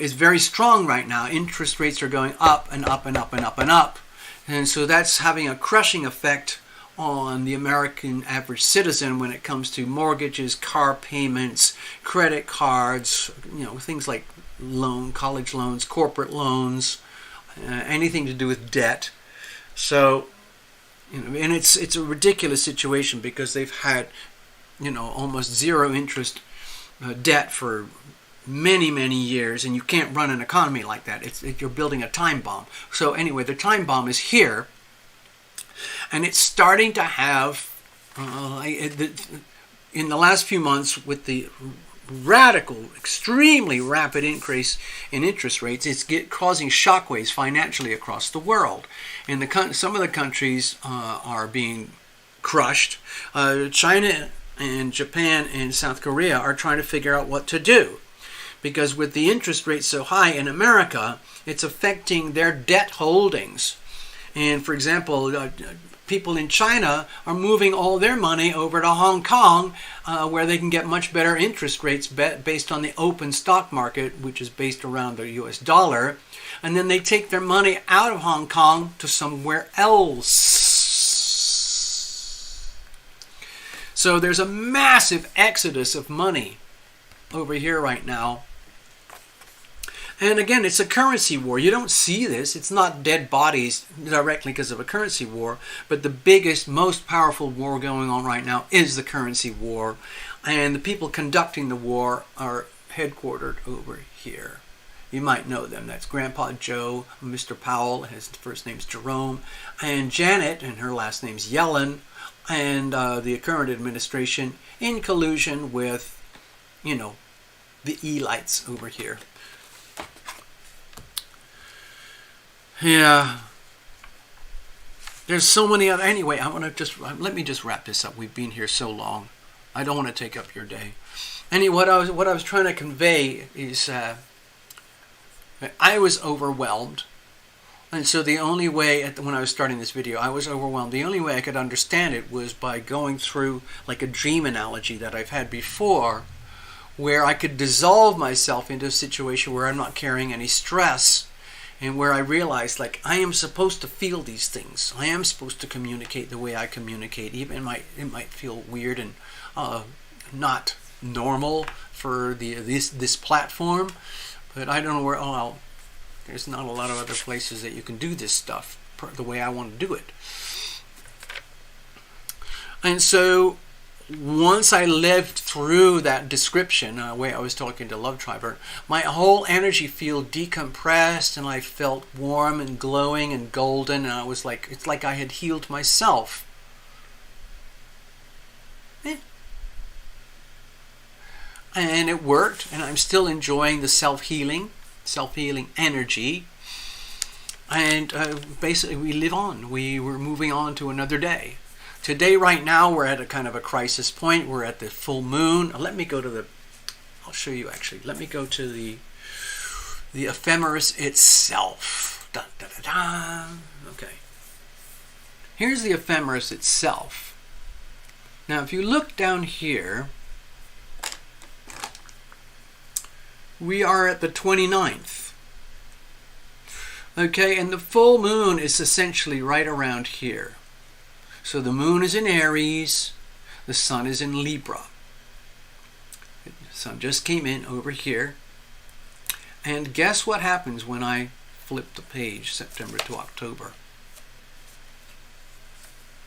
is very strong right now. Interest rates are going up and up and up and up and up. And so that's having a crushing effect on the American average citizen when it comes to mortgages, car payments, credit cards, things like college loans, corporate loans, anything to do with debt. So, and it's a ridiculous situation because they've had, almost zero interest debt for many years, and you can't run an economy like that. You're building a time bomb. So anyway, the time bomb is here, and it's starting to have in the last few months with the radical, extremely rapid increase in interest rates, it's causing shockwaves financially across the world. And some of the countries are being crushed. China and Japan and South Korea are trying to figure out what to do. Because with the interest rate so high in America, it's affecting their debt holdings. And for example, people in China are moving all their money over to Hong Kong, where they can get much better interest rates based on the open stock market, which is based around the US dollar. And then they take their money out of Hong Kong to somewhere else. So there's a massive exodus of money over here right now. And again, it's a currency war. You don't see this. It's not dead bodies directly because of a currency war. But the biggest, most powerful war going on right now is the currency war. And the people conducting the war are headquartered over here. You might know them. That's Grandpa Joe, Mr. Powell, his first name's Jerome, and Janet, and her last name's Yellen, and the current administration in collusion with, the elites over here. Yeah. There's so many other... Anyway, let me just wrap this up. We've been here so long. I don't want to take up your day. Anyway, what I was trying to convey is I was overwhelmed. And so the only way, when I was starting this video, I was overwhelmed. The only way I could understand it was by going through like a dream analogy that I've had before, where I could dissolve myself into a situation where I'm not carrying any stress, and where I realized, like, I am supposed to feel these things. I am supposed to communicate the way I communicate. Even it might feel weird and not normal for this platform, but I don't know where. Oh, well, there's not a lot of other places that you can do this stuff the way I want to do it. And so once I lived through that description, the way I was talking to Love Triber, my whole energy field decompressed, and I felt warm and glowing and golden, and I was like, it's like I had healed myself. And it worked, and I'm still enjoying the self-healing energy. And basically we live on. We were moving on to another day. Today, right now, we're at a kind of a crisis point. We're at the full moon. Let me go to the, I'll show you actually. Let me go to the ephemeris itself. Dun, dun, dun, dun. Okay. Here's the ephemeris itself. Now, if you look down here, we are at the 29th. Okay, and the full moon is essentially right around here. So the moon is in Aries, the sun is in Libra. The sun just came in over here. And guess what happens when I flip the page, September to October?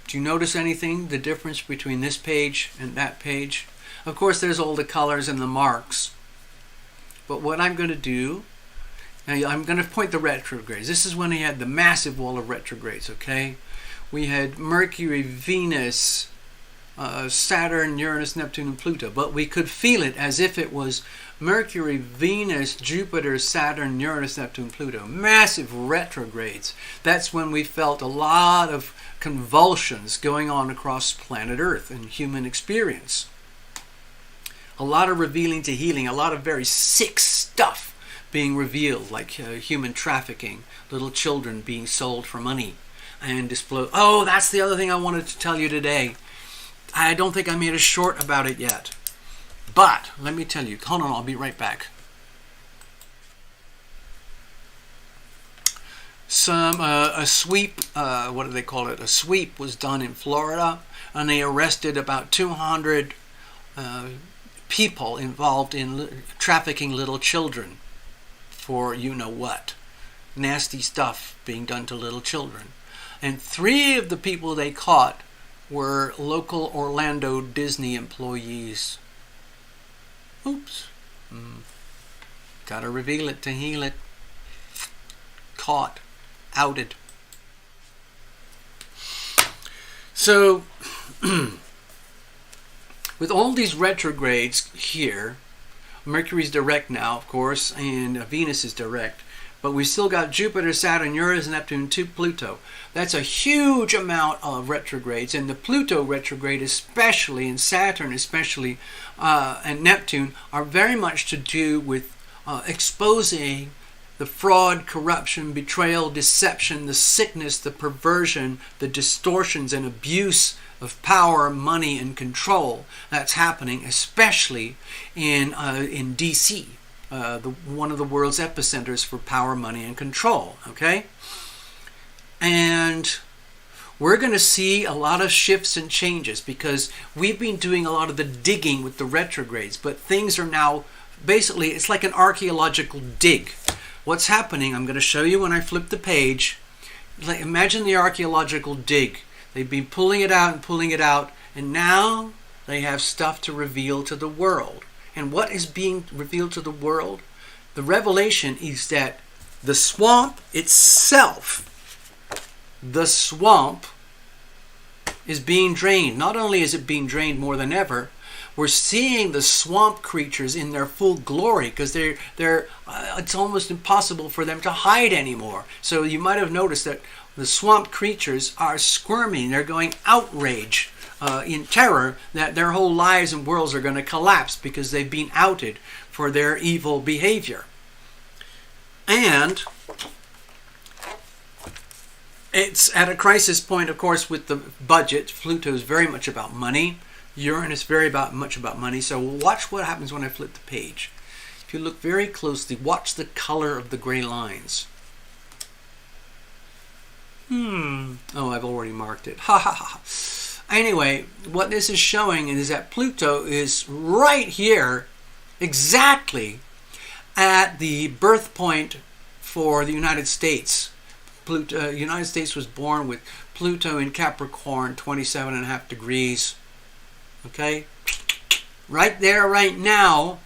Do you notice anything, the difference between this page and that page? Of course, there's all the colors and the marks. But what I'm going to do, now I'm going to point the retrogrades. This is when he had the massive wall of retrogrades, okay? We had Mercury, Venus, Saturn, Uranus, Neptune, and Pluto. But we could feel it as if it was Mercury, Venus, Jupiter, Saturn, Uranus, Neptune, Pluto. Massive retrogrades. That's when we felt a lot of convulsions going on across planet Earth and human experience. A lot of revealing to healing, a lot of very sick stuff being revealed, like human trafficking, little children being sold for money. And display. Oh, that's the other thing I wanted to tell you today. I don't think I made a short about it yet. But, let me tell you. Hold on, I'll be right back. A sweep, what do they call it? A sweep was done in Florida, and they arrested about 200 people involved in trafficking little children for you-know-what. Nasty stuff being done to little children. And 3 of the people they caught were local Orlando Disney employees. Oops. Gotta reveal it to heal it. Caught. Outed. So, with all these retrogrades here, Mercury's direct now, of course, and Venus is direct. But we've still got Jupiter, Saturn, Uranus, Neptune, Pluto. That's a huge amount of retrogrades. And the Pluto retrograde especially, and Saturn especially, and Neptune are very much to do with exposing the fraud, corruption, betrayal, deception, the sickness, the perversion, the distortions and abuse of power, money, and control that's happening, especially in DC. One of the world's epicenters for power, money, and control, okay? And we're going to see a lot of shifts and changes because we've been doing a lot of the digging with the retrogrades, but things are now, basically, it's like an archaeological dig. What's happening, I'm going to show you when I flip the page. Like, imagine the archaeological dig. They've been pulling it out, and now they have stuff to reveal to the world. And what is being revealed to the world? The revelation is that the swamp itself, the swamp is being drained. Not only is it being drained more than ever, we're seeing the swamp creatures in their full glory because it's almost impossible for them to hide anymore. So you might have noticed that the swamp creatures are squirming. They're going outrage. In terror that their whole lives and worlds are going to collapse because they've been outed for their evil behavior. And it's at a crisis point, of course, with the budget. Pluto is very much about money. Uranus very much about money. So watch what happens when I flip the page. If you look very closely, watch the color of the gray lines. Oh, I've already marked it. Ha ha ha. Anyway, what this is showing is that Pluto is right here, exactly at the birth point for the United States. United States was born with Pluto in Capricorn, 27.5 degrees. Okay? Right there, right now.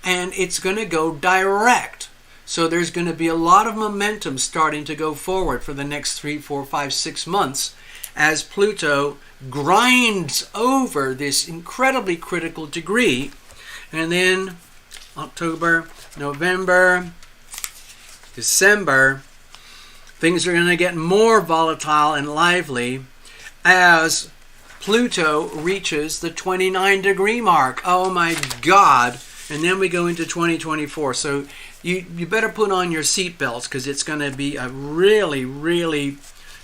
And it's going to go direct. So there's going to be a lot of momentum starting to go forward for the next 3, 4, 5, 6 months as Pluto grinds over this incredibly critical degree. And then October, November, December, things are going to get more volatile and lively as Pluto reaches the 29 degree mark. Oh my God. And then we go into 2024. So you better put on your seatbelts because it's going to be a really, really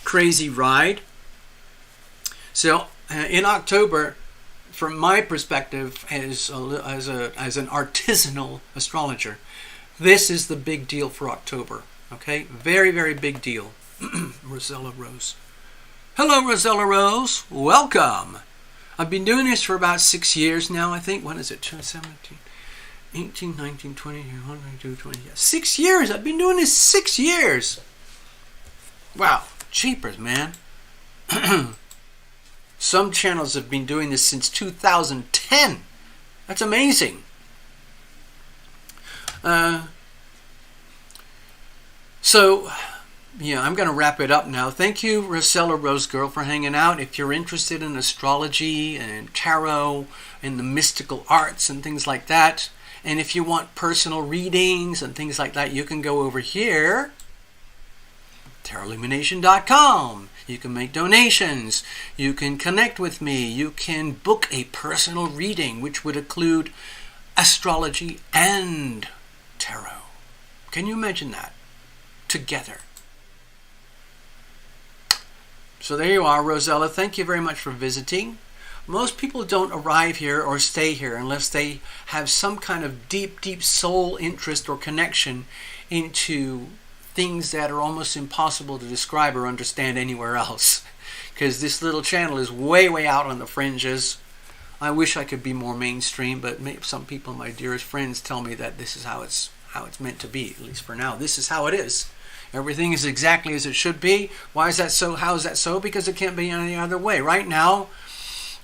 crazy ride. So in October, from my perspective as an artisanal astrologer, this is the big deal for October. Okay? Very, very big deal. Rosella Rose. Hello, Rosella Rose. Welcome. I've been doing this for about 6 years now, I think. When is it? 17, 18, 19, 20, 21, 22, 20. Yeah. 6 years. I've been doing this 6 years. Wow. Cheapers, man. Some channels have been doing this since 2010. That's amazing. So, yeah, I'm going to wrap it up now. Thank you, Rosella Rose Girl, for hanging out. If you're interested in astrology and tarot and the mystical arts and things like that, and if you want personal readings and things like that, you can go over here, TarotLumination.com. You can make donations. You can connect with me. You can book a personal reading, which would include astrology and tarot. Can you imagine that? Together. So there you are, Rosella. Thank you very much for visiting. Most people don't arrive here or stay here unless they have some kind of deep, deep soul interest or connection into things that are almost impossible to describe or understand anywhere else. Because this little channel is way, way out on the fringes. I wish I could be more mainstream, but some people, my dearest friends, tell me that this is how it's meant to be, at least for now. This is how it is. Everything is exactly as it should be. Why is that so? How is that so? Because it can't be any other way. Right now,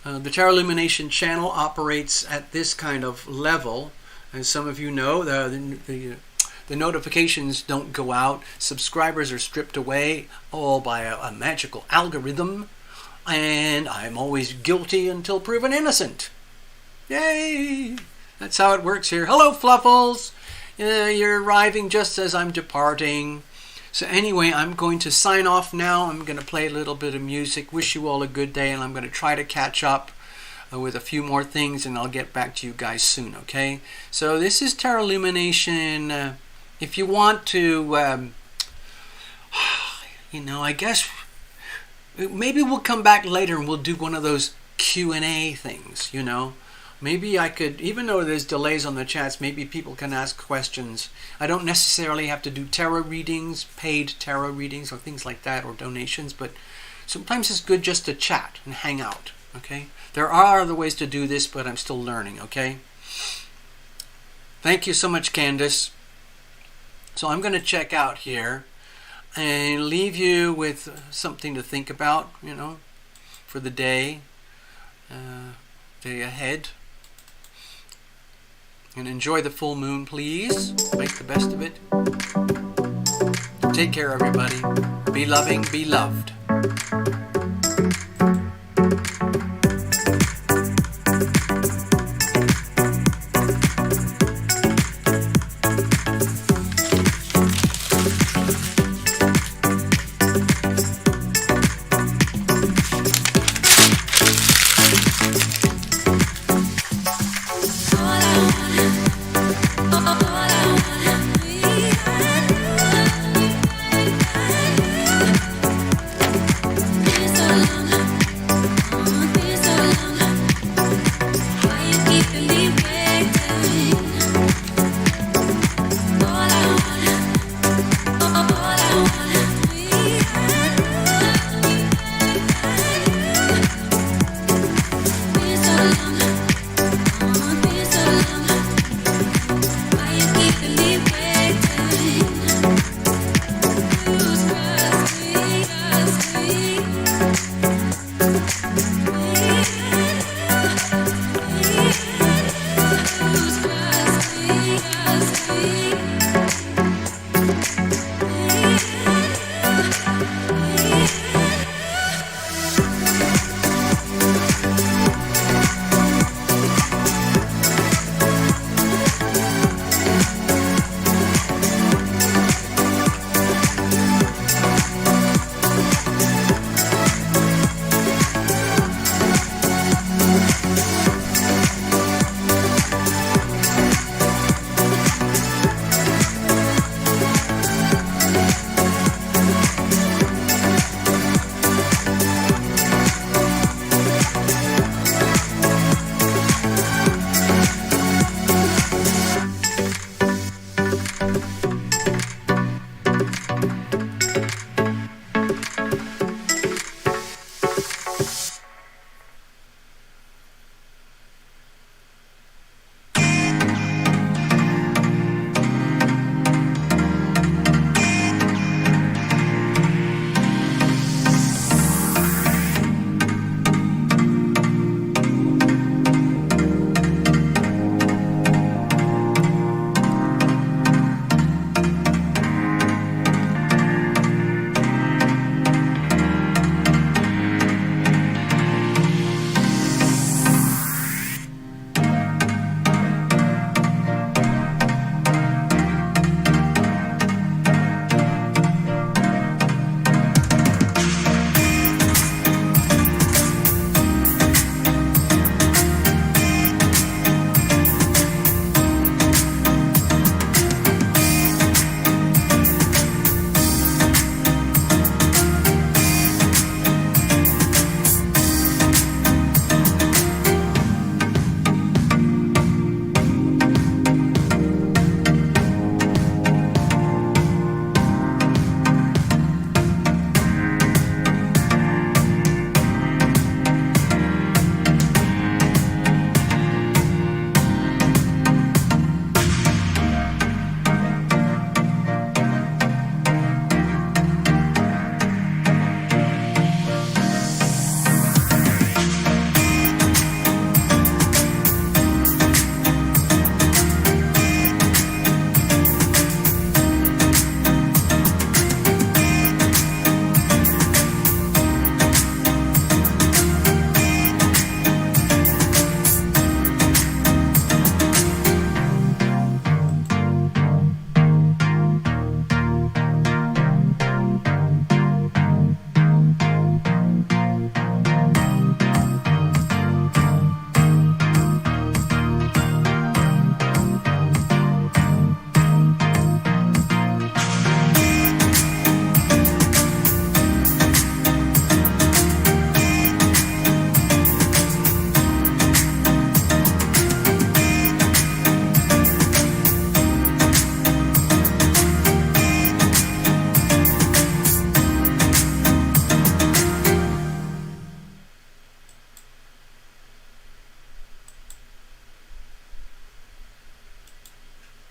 the TarotLumination channel operates at this kind of level. As some of you know, the notifications don't go out. Subscribers are stripped away all by a magical algorithm. And I'm always guilty until proven innocent. Yay! That's how it works here. Hello, Fluffles! You're arriving just as I'm departing. So anyway, I'm going to sign off now. I'm going to play a little bit of music. Wish you all a good day, and I'm going to try to catch up with a few more things, and I'll get back to you guys soon, okay? So this is TarotLumination. If you want to, I guess maybe we'll come back later and we'll do one of those Q&A things, Maybe I could, even though there's delays on the chats, maybe people can ask questions. I don't necessarily have to do tarot readings, paid tarot readings or things like that, or donations, but sometimes it's good just to chat and hang out, okay? There are other ways to do this, but I'm still learning, okay? Thank you so much, Candace. So I'm going to check out here and leave you with something to think about, for the day ahead. And enjoy the full moon, please. Make the best of it. Take care, everybody. Be loving, be loved.